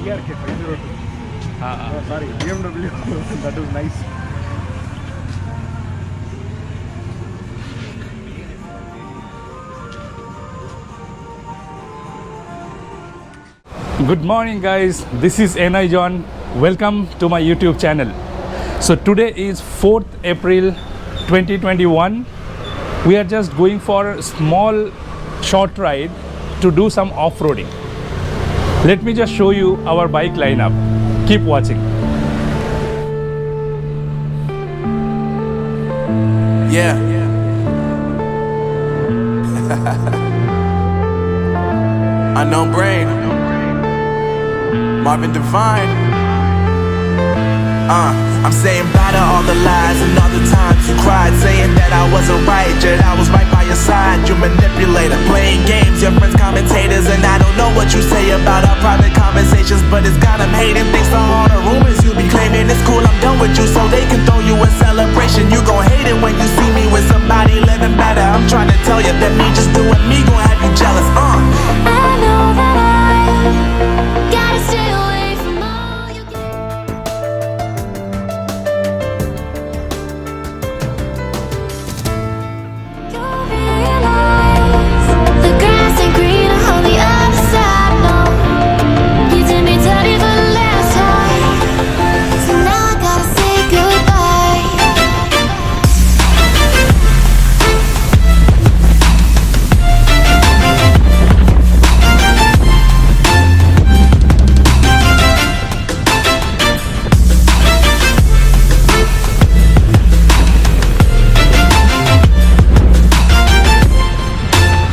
KRK 502. Sorry, BMW. That was nice. Good morning guys, this is nijohn. Welcome to my YouTube channel. So today is 4th April 2021. We are just going for a small short ride to do some off-roading. Let me just show you our bike lineup. Keep watching. Yeah. Unknown Brain, Marvin Devine. I'm saying bye to all the lies and all the times you cried, saying that I wasn't right, yet I was right by your side. You manipulator, playing games, your friends commentators, and I don't know what you say about our private conversations, but it's got them hating. Thanks to all the rumors you be claiming. It's cool, I'm done with you, so they can throw you a celebration. You gon' hate it when you see me with somebody living better. I'm trying to tell you that me just doing me gon' have you jealous. I know that I gotta stay away from all you You'll realize the grass ain't greener on the other side. No, you did me dirty for the last time, so now I gotta say goodbye.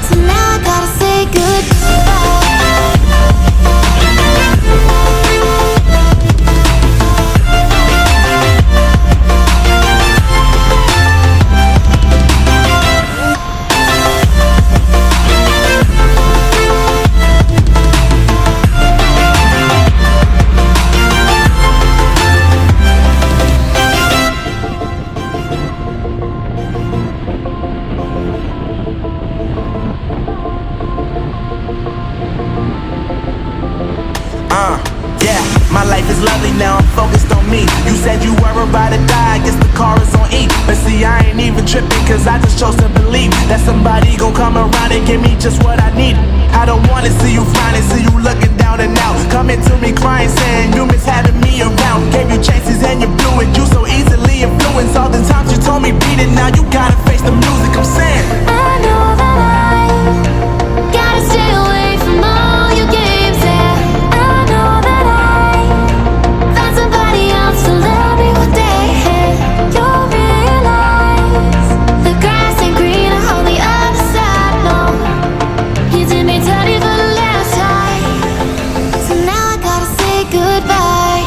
So now I gotta say Yeah, my life is lovely now, I'm focused on me. You said you were about to die, I guess the car is on E. But see, I ain't even tripping, cause I just chose to believe that somebody gon' come around and give me just what I need. I don't wanna see you flying, see you looking down and out, coming to me crying, saying you miss having me around. Gave you chances and you blew it, you so easily influenced. All the times you told me beat it, now you gotta face the music. I'm saying I know that I gotta stay away from all your games. Yeah, I know that I found somebody else to love me one day. You'll realize the grass ain't greener on the other side. No, you did me dirty for the last time, so now I gotta say goodbye.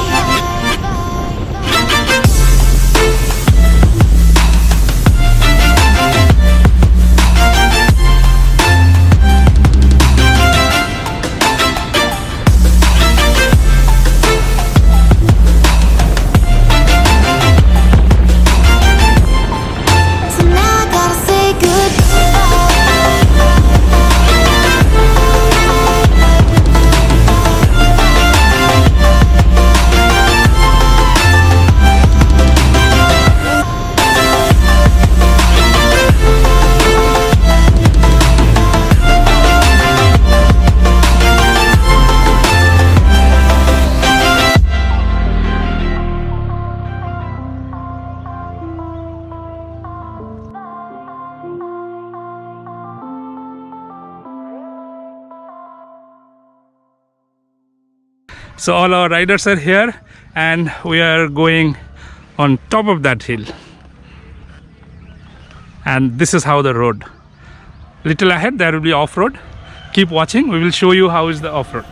So now I gotta say goodbye. So all our riders are here and we are going on top of that hill. And this is how the road. Little ahead there will be off-road. Keep watching, we will show you how is the off-road.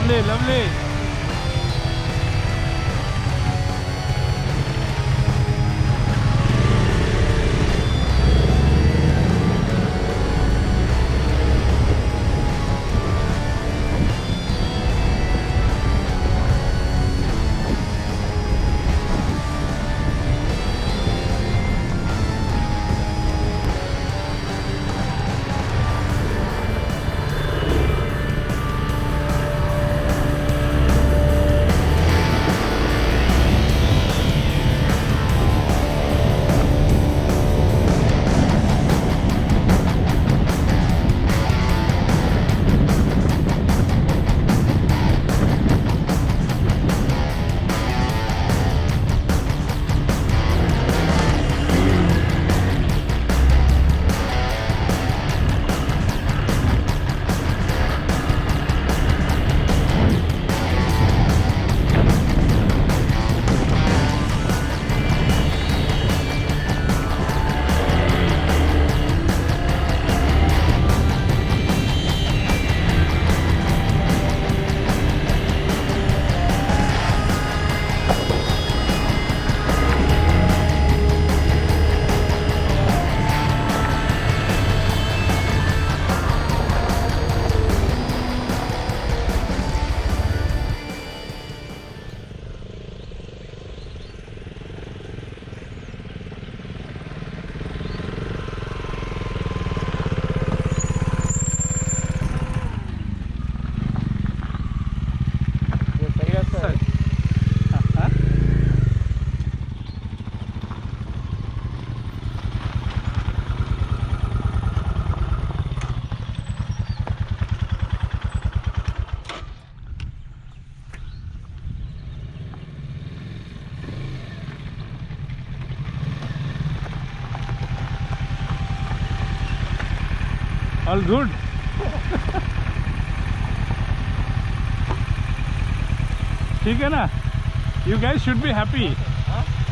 Lovely, lovely. All good. ठीक है ना? You guys should be happy.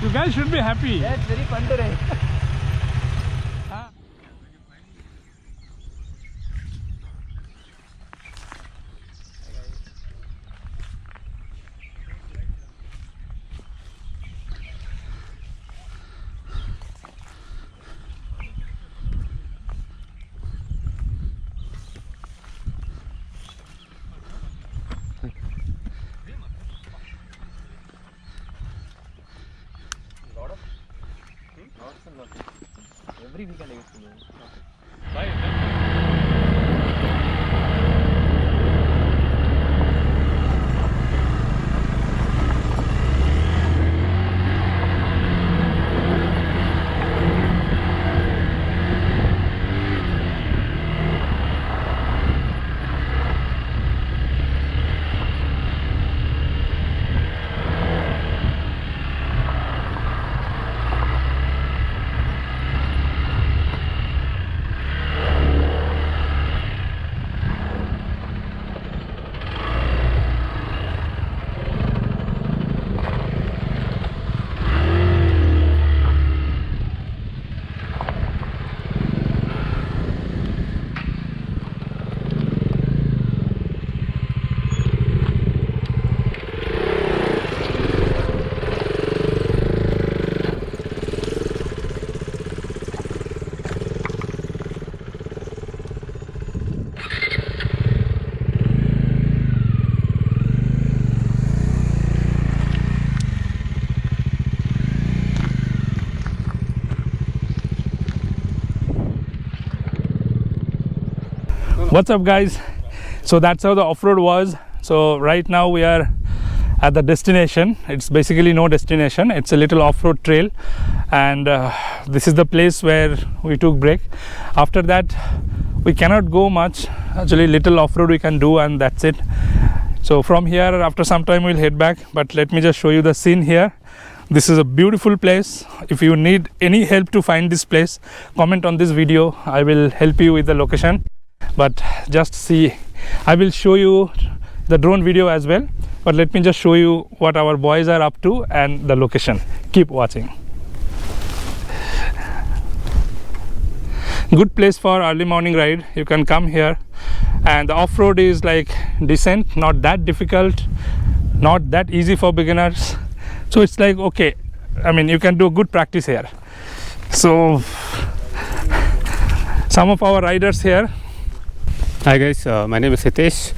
You guys should be happy. Yeah, it's very fun today. Every weekend I used to go. What's up, guys? So that's how the off-road was. So right now we are at the destination. It's basically no destination, it's a little off-road trail, and this is the place where we took break. After that we cannot go much, actually little off-road we can do, and that's it. So from here after some time we'll head back, but let me just show you the scene here. This is a beautiful place. If you need any help to find this place, comment on this video, I will help you with the location. But just see, I will show you the drone video as well, but let me just show you what our boys are up to and the location. Keep watching. Good place for early morning ride. You can come here, and the off-road is like decent, not that difficult, not that easy for beginners. So it's like, okay, I mean, you can do good practice here. So some of our riders here. Hi guys, my name is Hitesh.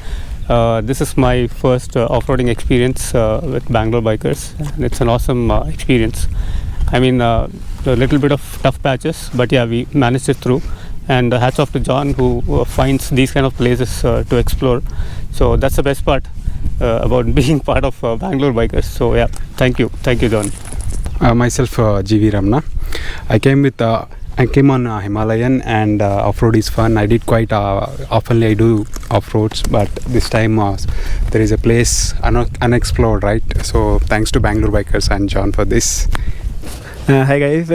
This is my first off-roading experience with Bangalore bikers, and it's an awesome experience. I mean, a little bit of tough patches, but yeah, we managed it through. And hats off to John, who finds these kind of places to explore. So that's the best part about being part of Bangalore bikers. So yeah, thank you, John. Myself, GV Ramna. I came on Himalayan, and off-road is fun. I did quite oftenly I do off-roads, but this time there is a place unexplored, right? So thanks to Bangalore bikers and John for this. Hi guys,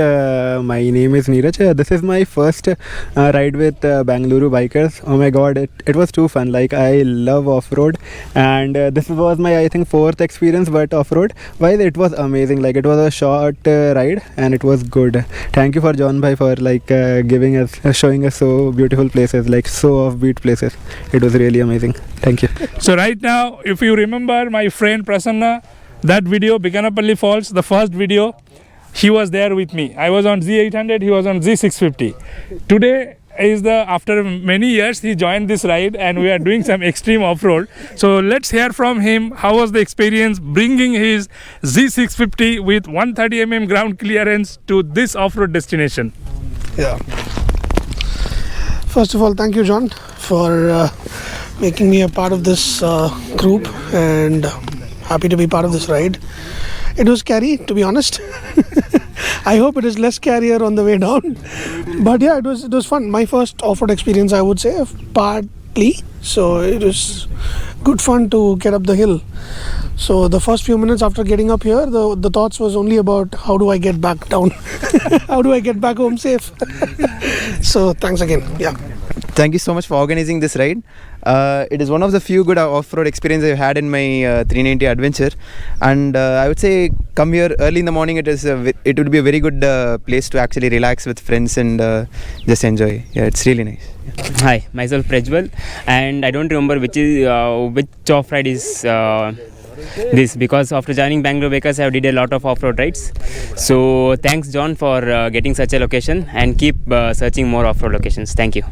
my name is Neeraj. This is my first ride with Bangalore bikers. Oh my god, it was too fun. Like, I love off-road, and this was my, I think, fourth experience, but off-road wise it was amazing. Like, it was a short ride and it was good. Thank you for John bhai for like showing us so beautiful places, like so offbeat places. It was really amazing. Thank you. So right now, if you remember my friend Prasanna, that video, Biganapalli Falls, the first video, he was there with me. I was on Z800, he was on Z650. Today is after many years he joined this ride, and we are doing some extreme off-road. So let's hear from him how was the experience bringing his Z650 with 130 ground clearance to this off-road destination. Yeah. First of all, thank you, John, for making me a part of this group, and happy to be part of this ride. It was scary, to be honest. I hope it is less scarier on the way down. But yeah, it was fun. My first off-road experience, I would say, partly. So it was good fun to get up the hill. So the first few minutes after getting up here, the thoughts was only about how do I get back down? How do I get back home safe? So thanks again. Yeah. Thank you so much for organizing this ride. It is one of the few good off-road experiences I've had in my 390 adventure, and I would say come here early in the morning. It would be a very good place to actually relax with friends and just enjoy. Yeah, it's really nice. Yeah. Hi, myself Prajwal, and I don't remember which off-ride is this, because after joining Bangalore Bakers I did a lot of off-road rides. So thanks John for getting such a location, and keep searching more off-road locations. Thank you.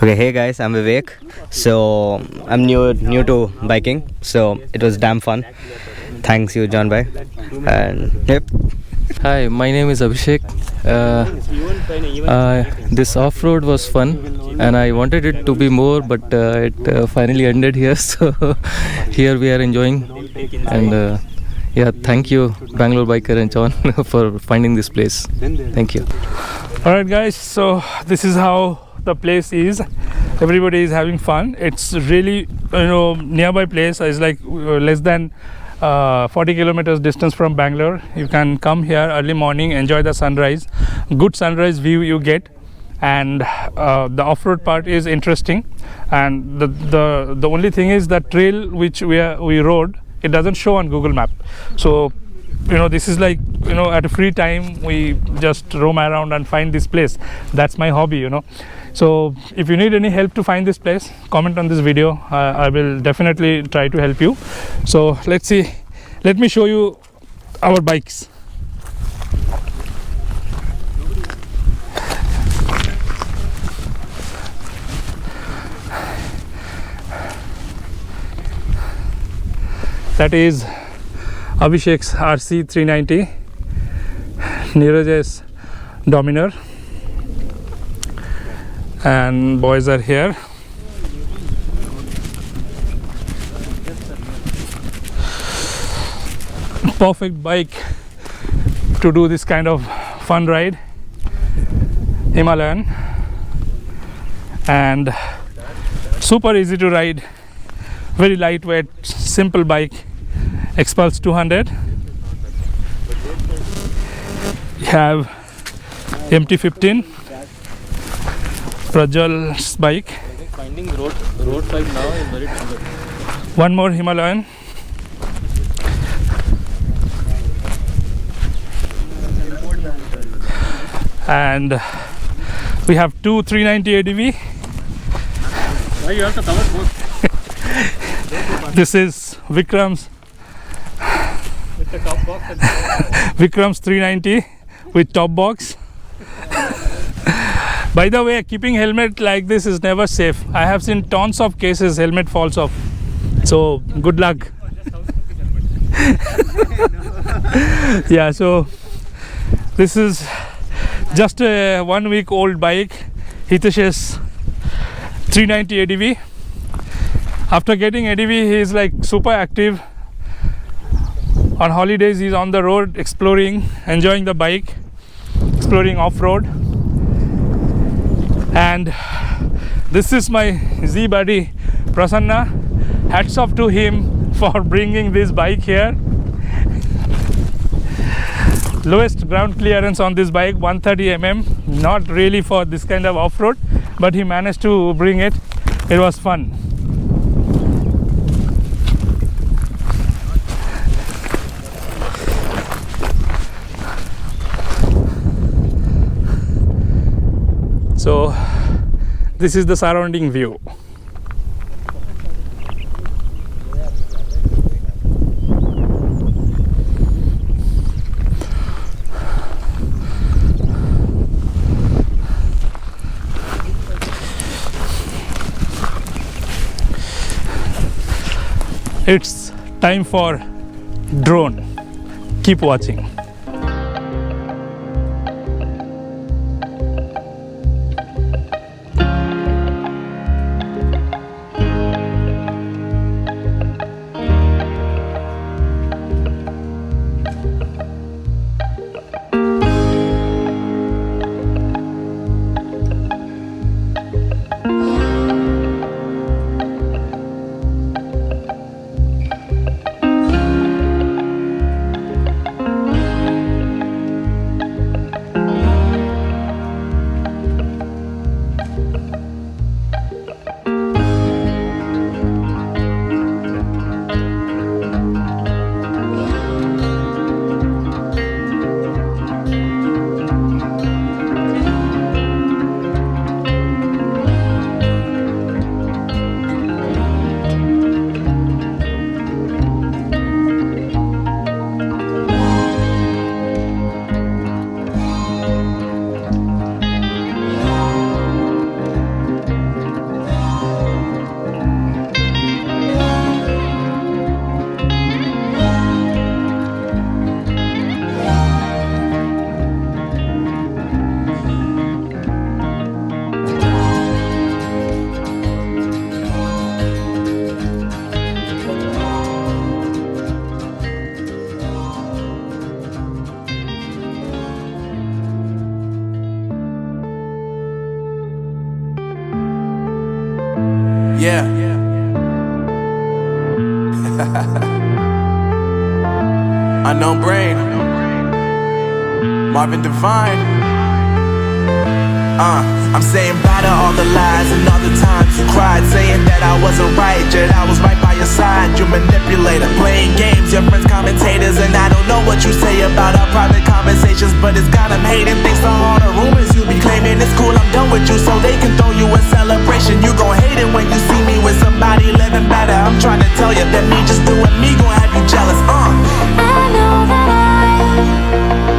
Okay, hey guys, I'm Vivek. So I'm new to biking, so it was damn fun. Thanks you, John bhai. And yep. Hi, my name is Abhishek. This off-road was fun, and I wanted it to be more, but it finally ended here. So here we are enjoying, and yeah, thank you Bangalore Biker and John for finding this place. Thank you. All right guys, so this is how the place is. Everybody is having fun. It's really, nearby place. Is like less than 40 kilometers distance from Bangalore. You can come here early morning, enjoy the sunrise. Good sunrise view you get, and the off-road part is interesting. And the only thing is that trail which we rode, it doesn't show on Google Map. So this is like, at a free time we just roam around and find this place. That's my hobby. So if you need any help to find this place, comment on this video. I will definitely try to help you. So let's see, let me show you our bikes. That is Abhishek's RC 390, Neeraj's Dominar, and boys are here. Perfect bike to do this kind of fun ride, Himalayan, and super easy to ride, very lightweight, simple bike. Expulse 200. We have MT15, Prajwal's bike. Finding road side now is very difficult. One more Himalayan. And we have two 390 ADV. Why you have to cover both? This is Vikram's With the top box and Vikram's 390 with top box. By the way, keeping helmet like this is never safe. I have seen tons of cases helmet falls off. So good luck. Yeah, so this is just a 1 week old bike, Hitesh's 390 ADV. After getting ADV, he is like super active. On holidays, he's on the road exploring, enjoying the bike, exploring off-road. And this is my Z buddy Prasanna. Hats off to him for bringing this bike here. Lowest ground clearance on this bike, 130 mm. Not really for this kind of off-road, but he managed to bring it. It was fun. So this is the surrounding view. It's time for drone. Keep watching. Yeah. Unknown Brain. Marvin Devine. I'm saying bye to all the lies and all the times you cried, saying that I wasn't right, yet I was right by your side. You manipulator, playing games, your friends commentators, and I don't know what you say about our private conversations, but it's got them hating. Thanks to all the rumors you be claiming. It's cool, I'm done with you, so they can throw you a celebration. You gon' hate it when you see me with somebody living better. I'm trying to tell you that me just doing me gon' have you jealous. I know that I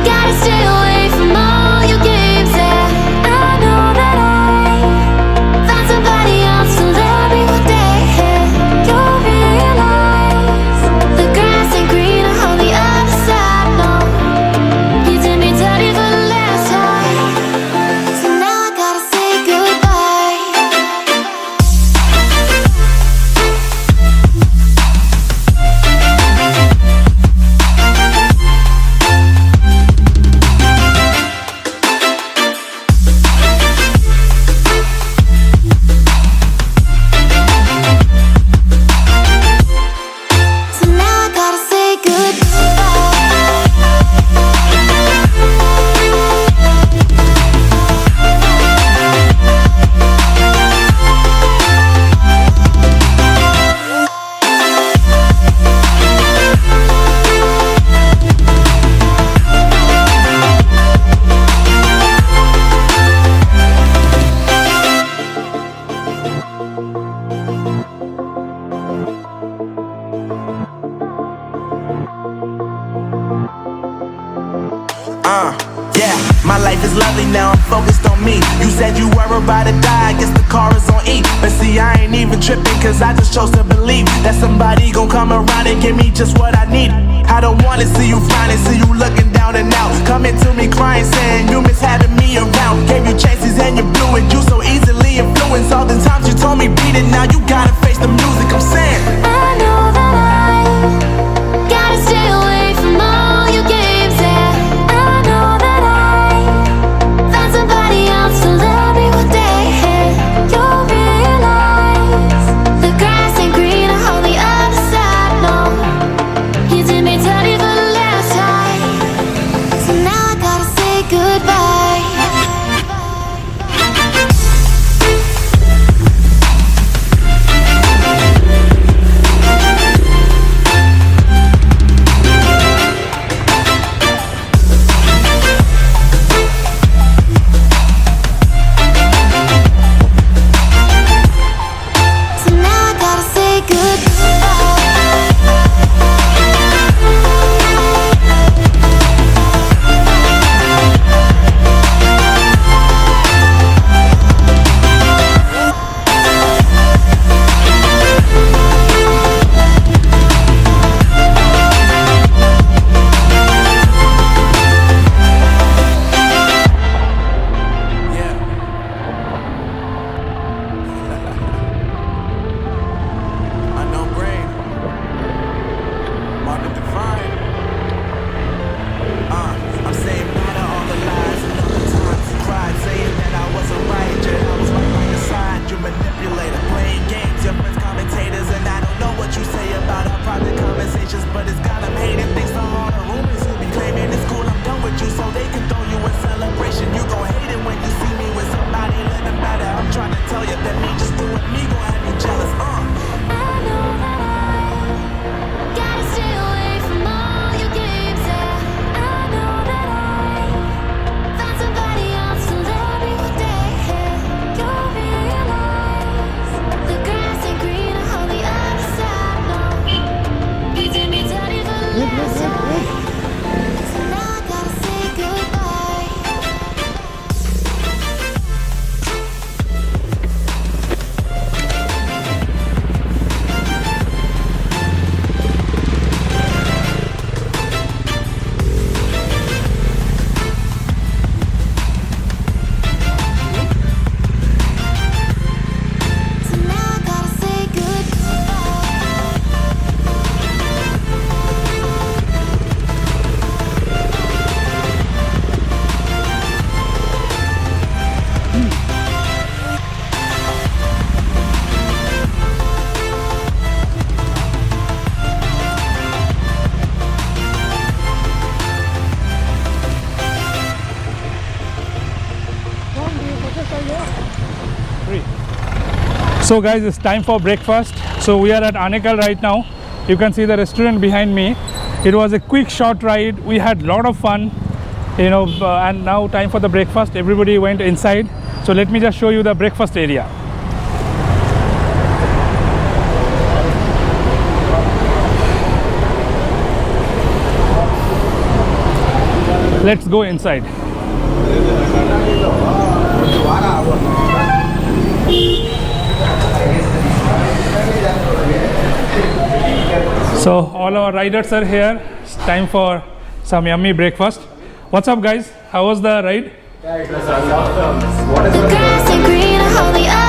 gotta stay away from all your games, yeah. I know that I found somebody else to love me one day, yeah. You'll realize the grass ain't greener on the other side, no. You did me dirty for the last time, so now I gotta say goodbye. life is lovely, now I'm focused on me. You said you were about to die, I guess the car is on E. But see, I ain't even tripping, cause I just chose to believe that somebody gon' come around and give me just what I need. I don't wanna see you finally, see you looking down and out, coming to me crying, saying you miss having me around. Gave you chances and you blew it, you so easily influenced. All the times you told me beat it, now you gotta face the music. I'm saying I know that I gotta stay away from all your games. Yeah, I know that I found somebody else to love me one day. You'll realize the grass ain't greener on the other side. No, you did me dirty for the last time, so now I gotta say goodbye. So now I gotta say Unknown brain, Marvin Divine. I'm saying bye to all the lies and all the times you cried, saying that I wasn't right, yet I was right by your side. You manipulator, playing games, your friends commentators, and I don't know what you say about our private conversations, but it's got them hating. Thanks to all the rumors you be claiming it's cool, I'm done with you, so they can throw you a celebration. You gon' hate it when you see me with somebody living better. I'm trying to tell you that me just doing me gon' have you jealous. I know that I gotta stay away from all your games. Yeah, I know that I found somebody else to love me one day. You'll realize the grass ain't greener on the other side. No, you did me dirty for the last time, so now I gotta say goodbye. So now I gotta say So guys, it's time for breakfast. So we are at Anekal right now. You can see the restaurant behind me. It was a quick short ride. We had a lot of fun, and now time for the breakfast. Everybody went inside. So let me just show you the breakfast area. Let's go inside. So all our riders are here. It's time for some yummy breakfast. What's up guys? How was the ride? The grass ain't greener on the other